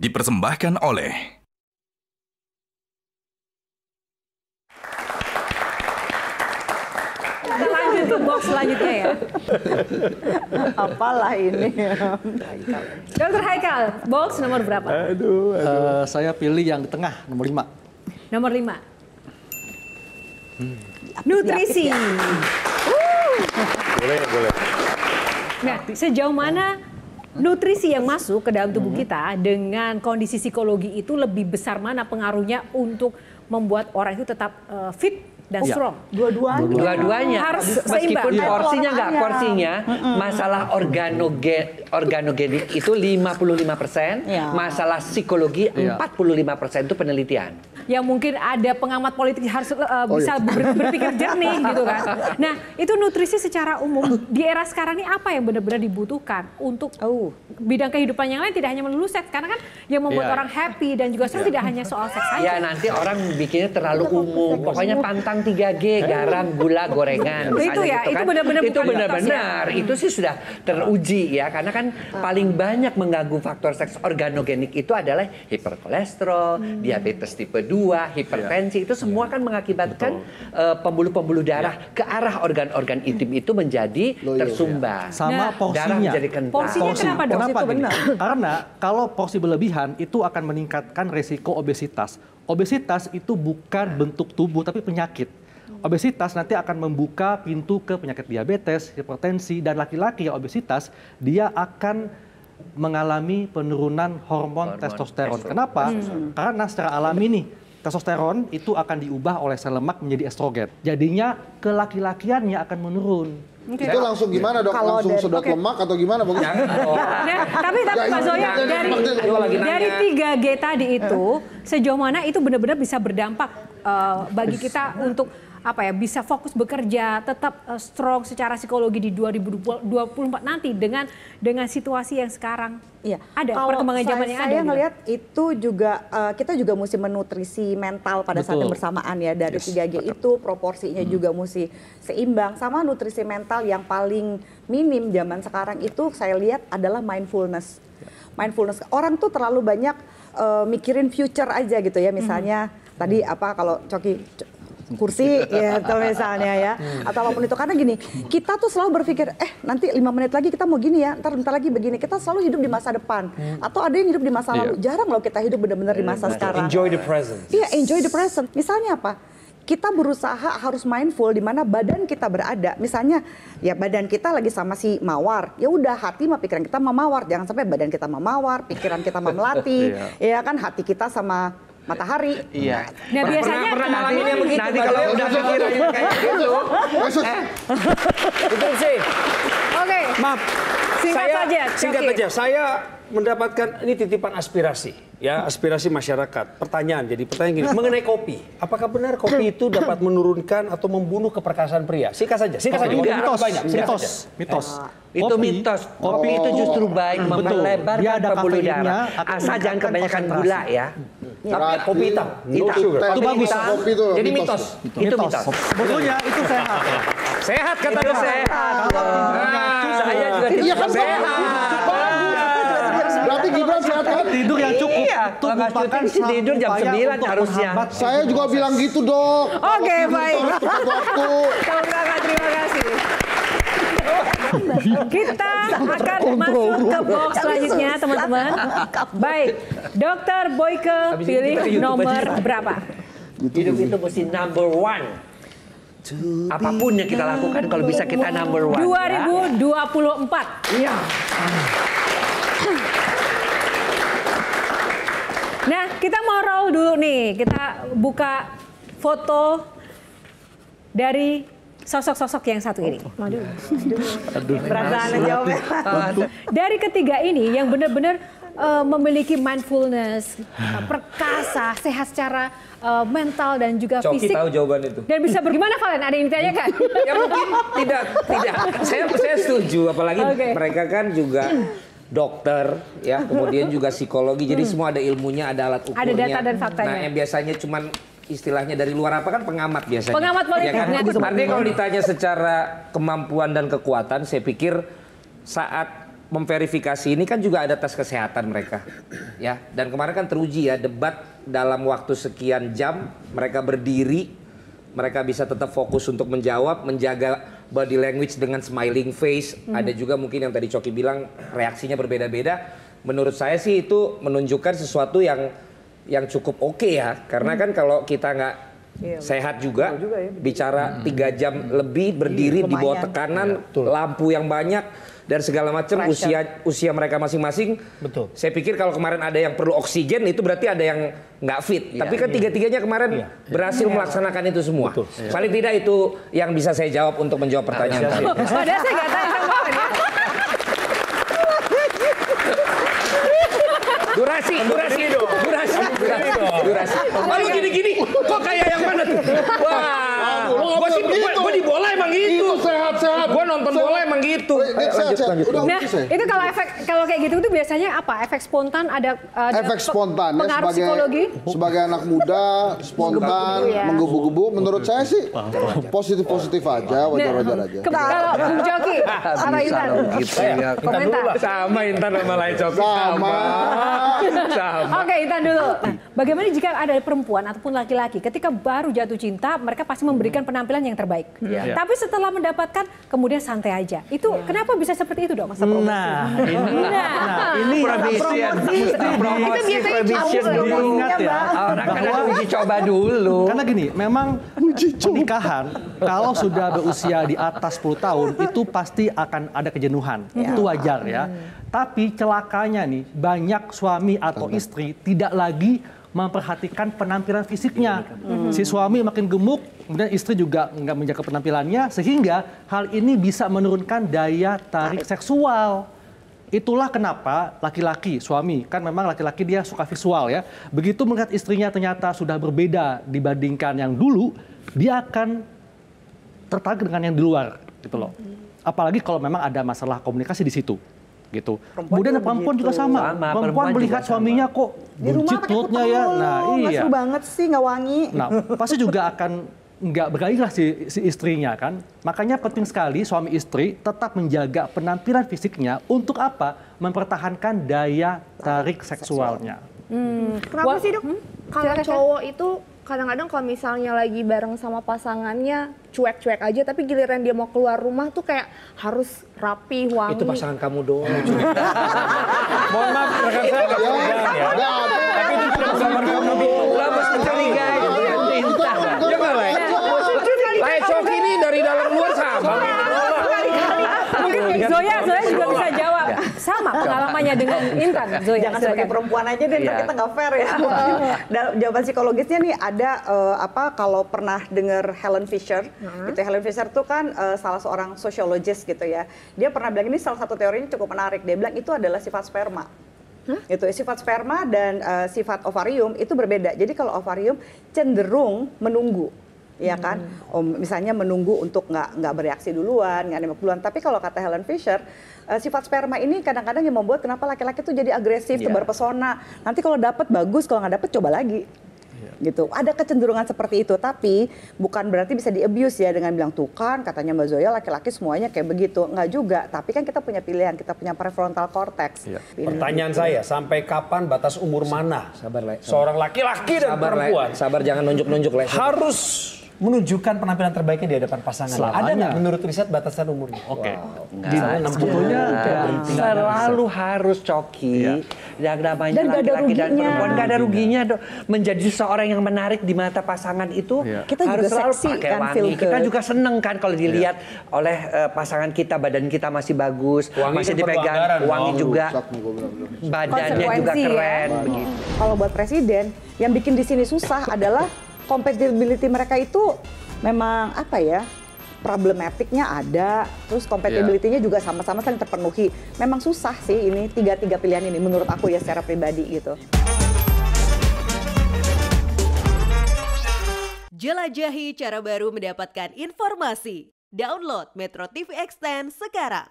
dipersembahkan oleh Kita lanjut ke box selanjutnya ya. Apalah ini. Dokter Haikal, box nomor berapa? Saya pilih yang di tengah, nomor 5. Nomor 5. Nutrisi. Boleh. Nah, sejauh mana nutrisi yang masuk ke dalam tubuh kita dengan kondisi psikologi itu lebih besar mana pengaruhnya untuk membuat orang itu tetap fit dan strong? Dua-duanya. Harus Meskipun seimbang. porsinya nggak porsinya, masalah organogenik itu 55%, Iya. masalah psikologi 45% itu penelitian. Yang mungkin ada pengamat politik harus bisa berpikir jernih gitu kan. Nah, itu nutrisi secara umum di era sekarang ini apa yang benar-benar dibutuhkan untuk bidang kehidupan yang lain, tidak hanya melulu seks, karena kan yang membuat orang happy dan juga senang tidak hanya soal seks saja. Ya nanti orang bikinnya terlalu umum, pokoknya pantang 3G, garam, gula, gorengan. Itu ya, gitu itu kan. benar-benar Itu bukan benar-benar, itu sih sudah teruji ya, karena kan paling banyak mengganggu faktor seks organogenik itu adalah hiperkolesterol, diabetes tipe 2, hipertensi, itu semua kan mengakibatkan pembuluh-pembuluh darah ke arah organ-organ intim itu menjadi tersumbat. Sama Darah porsinya. menjadi kental. Porsinya kenapa dok? Kenapa Itu gini? benar. Karena kalau porsi berlebihan itu akan meningkatkan resiko obesitas. Obesitas itu bukan bentuk tubuh tapi penyakit. Obesitas nanti akan membuka pintu ke penyakit diabetes, hipertensi, dan laki-laki yang obesitas dia akan mengalami penurunan hormon testosteron. Kenapa? Karena secara alami nih, testosteron itu akan diubah oleh sel lemak menjadi estrogen. Jadinya kelaki-lakiannya akan menurun. Itu langsung gimana dok? Langsung sedot lemak atau gimana? Nah, tapi Pak Zoya, dari 3G tadi itu sejauh mana itu benar-benar bisa berdampak bagi kita untuk apa ya, bisa fokus bekerja, tetap strong secara psikologi di 2024 nanti dengan situasi yang sekarang. Iya. Ada perkembangan zaman yang ada. Saya gitu. ngelihat itu juga kita juga mesti menutrisi mental pada saat yang bersamaan ya, dari 3G itu proporsinya juga mesti seimbang, sama nutrisi mental yang paling minim zaman sekarang itu saya lihat adalah mindfulness. Mindfulness, orang tuh terlalu banyak mikirin future aja gitu ya, misalnya tadi apa kalau kursi ya atau misalnya ya atau apapun itu, karena gini kita tuh selalu berpikir nanti 5 menit lagi kita mau gini ya, bentar lagi begini, kita selalu hidup di masa depan atau ada yang hidup di masa lalu. Jarang loh kita hidup benar-benar di masa sekarang. Enjoy the present. Iya, enjoy the present. Misalnya apa, kita berusaha harus mindful di mana badan kita berada. Misalnya ya badan kita lagi sama si mawar, ya udah hati sama pikiran kita sama mawar, jangan sampai badan kita sama mawar, pikiran kita sama melati. Ya kan, hati kita sama matahari. Iya. Nah, biasanya pernah ngalamin yang begitu. Nanti kalau udah pikirannya kayak gitu, Itu sih. Oke. Maaf. Singkat Singkat Coki. saja. Saya mendapatkan ini titipan aspirasi, ya aspirasi masyarakat. Pertanyaan gini, mengenai kopi. Apakah benar kopi itu dapat menurunkan atau membunuh keperkasaan pria? Singkat saja. Mitos. itu mitos. Kopi itu justru baik, Dia melebarkan ada pembuluh kafeinnya, darah. akan Asal jangan meningkatkan kebanyakan konsentrasi. gula ya. Tapi kopi hitam. Hitam. Itu bagus. Kopi itu Jadi mitos. Itu mitos. Sebetulnya itu sehat. Sehat kata dokter. Sehat. Saya juga Iya kan, sehat. Berarti Gibran sehat kan? Tidur yang cukup Iya, itu maka merupakan syuting sih tidur jam upaya 9 untuk harusnya. menghambat Saya juga bilang gitu dok. Oke, baik. Tepat waktu. Terima kasih. Kita akan masuk ke box selanjutnya, teman-teman. Baik, Dokter Boyke pilih nomor berapa? Hidup itu mesti number one. Apapun yang kita lakukan kalau bisa kita number one. 2024. Iya. Nah, kita mau roll dulu nih. Kita buka foto dari sosok-sosok yang satu ini. Perasaan jawabnya. Dari ketiga ini yang benar-benar memiliki mindfulness, perkasa, sehat secara mental dan juga Coki fisik. tahu jawaban itu. Dan bisa bagaimana kalian? Ada yang ditanyakan? Ya mungkin tidak. Saya setuju, apalagi Oke. mereka kan juga dokter, ya, kemudian juga psikologi. Jadi semua ada ilmunya, ada alat ukurnya. Ada data dan faktanya. Nah, yang biasanya cuman istilahnya dari luar apa kan pengamat biasanya. Pengamat politik. Ya kan? Nah, Artinya kalau ditanya secara kemampuan dan kekuatan, saya pikir saat memverifikasi ini kan juga ada tes kesehatan mereka, ya. Dan kemarin kan teruji ya, debat dalam waktu sekian jam mereka berdiri, mereka bisa tetap fokus untuk menjawab, menjaga body language dengan smiling face. Ada juga mungkin yang tadi Coki bilang reaksinya berbeda-beda. Menurut saya sih itu menunjukkan sesuatu yang cukup oke ya, karena kan kalau kita nggak sehat juga, bicara 3 jam lebih berdiri di bawah tekanan, lampu yang banyak dan segala macam, usia mereka masing-masing. Betul. Saya pikir kalau kemarin ada yang perlu oksigen itu berarti ada yang nggak fit. Tapi kan tiga-tiganya kemarin berhasil melaksanakan itu semua. Paling tidak itu yang bisa saya jawab untuk menjawab pertanyaan tadi. Padahal saya nggak tahu yang kemarin ya. Durasi. Lalu gini-gini, kok kayak yang mana tuh? Wah, gua di bola emang gitu. Itu sehat-sehat. Gua nonton bola emang gitu. Lanjut. Udah, Nah, bisa. itu kalau kayak gitu itu biasanya apa? Efek spontan ada Efek spontan ya, pengaruh psikologi? sebagai anak muda spontan menggebu-gebu, menurut saya sih positif aja, wajar-wajar aja. Kalau Bung Joki, apa Intan? Komentar. Sama Intan sama Lai Coki Sama. Oke, Intan dulu. Nah, bagaimana jika ada perempuan ataupun laki-laki ketika baru jatuh cinta, mereka pasti memberikan penampilan yang terbaik. Tapi setelah mendapatkan kemudian santai aja. Itu kenapa bisa seperti itu, Dok? Masa promosi? Ini Promosi diingat ya. Orang kan harus uji coba dulu. Karena gini, memang pernikahan kalau sudah berusia di atas 10 tahun itu pasti akan ada kejenuhan. Itu wajar ya. Tapi celakanya nih, banyak suami atau istri tidak lagi memperhatikan penampilan fisiknya. Si suami makin gemuk, kemudian istri juga nggak menjaga penampilannya, sehingga hal ini bisa menurunkan daya tarik seksual. Itulah kenapa laki-laki, suami, kan memang laki-laki dia suka visual ya. Begitu melihat istrinya ternyata sudah berbeda dibandingkan yang dulu, dia akan tertarik dengan yang di luar, gitu loh. Apalagi kalau memang ada masalah komunikasi di situ. Gitu. Kemudian perempuan juga sama. Perempuan melihat suaminya kok buncit mulutnya ya. Nah, iya. Seru banget sih, nggak wangi. Nah, pasti juga akan nggak bergairah si istrinya kan. Makanya penting sekali suami istri tetap menjaga penampilan fisiknya untuk apa? Mempertahankan daya tarik seksualnya. Kenapa sih, Dok? Kalau cowok itu kadang-kadang kalau misalnya lagi bareng sama pasangannya cuek-cuek aja, tapi giliran dia mau keluar rumah tuh kayak harus rapi, wangi. Itu pasangan kamu doang. Mohon maaf, rekan saya nggak sedang ya. Tapi itu sudah gambar kamu di Labas mencurigai. Ya nggak, Lai? Lai Coki ini dari dalam luar sama. Mungkin Zoya juga bisa jawab. Sama pengalamannya dengan Intan. Zoya, Jangan sebagai perempuan aja deh, ntar kita nggak fair ya. Jawaban psikologisnya nih ada kalau pernah dengar Helen Fisher, gitu. Helen Fisher tuh kan salah seorang sosiologis gitu ya. Dia pernah bilang ini salah satu teorinya cukup menarik. Dia bilang itu adalah sifat sperma. Itu sifat sperma dan sifat ovarium itu berbeda. Jadi kalau ovarium cenderung menunggu. Ya kan, misalnya menunggu untuk nggak bereaksi duluan, nggak nembak duluan. Tapi kalau kata Helen Fisher, sifat sperma ini kadang-kadang yang membuat kenapa laki-laki tuh jadi agresif, tebar pesona. Nanti kalau dapat bagus, kalau nggak dapat coba lagi. Gitu. Ada kecenderungan seperti itu, tapi bukan berarti bisa di-abuse ya dengan bilang tuh kan katanya Mbak Zoya laki-laki semuanya kayak begitu. Nggak juga, tapi kan kita punya pilihan, kita punya prefrontal cortex. Pertanyaan saya, sampai kapan batas umur mana Sabar, Lai. seorang laki-laki dan perempuan Sabar, jangan nunjuk-nunjuk, Lai. harus menunjukkan penampilan terbaiknya di hadapan pasangan? Ada nggak menurut riset batasan umurnya? Oke. Sebetulnya selalu harus Coki. Yang namanya Dan nggak ada laki-laki dan ruginya. perempuan nggak ada ruginya dong. Menjadi seorang yang menarik di mata pasangan itu Kita harus juga selalu seksi pakai kan, wangi. feel Kita good. juga seneng kan kalau dilihat oleh pasangan kita, badan kita masih bagus, Wangi masih kan perlu dipegang, anggaran, wangi dong. juga, Rusak nih, gua bilang. badannya juga Konsekuensi ya. keren. Begitu. Kalau buat presiden, yang bikin di sini susah adalah compatibility mereka itu memang apa ya, problematiknya ada, terus compatibility-nya juga sama-sama saling terpenuhi. Memang susah sih ini tiga pilihan ini menurut aku ya secara pribadi gitu. Jelajahi cara baru mendapatkan informasi. Download Metro TV Extend sekarang.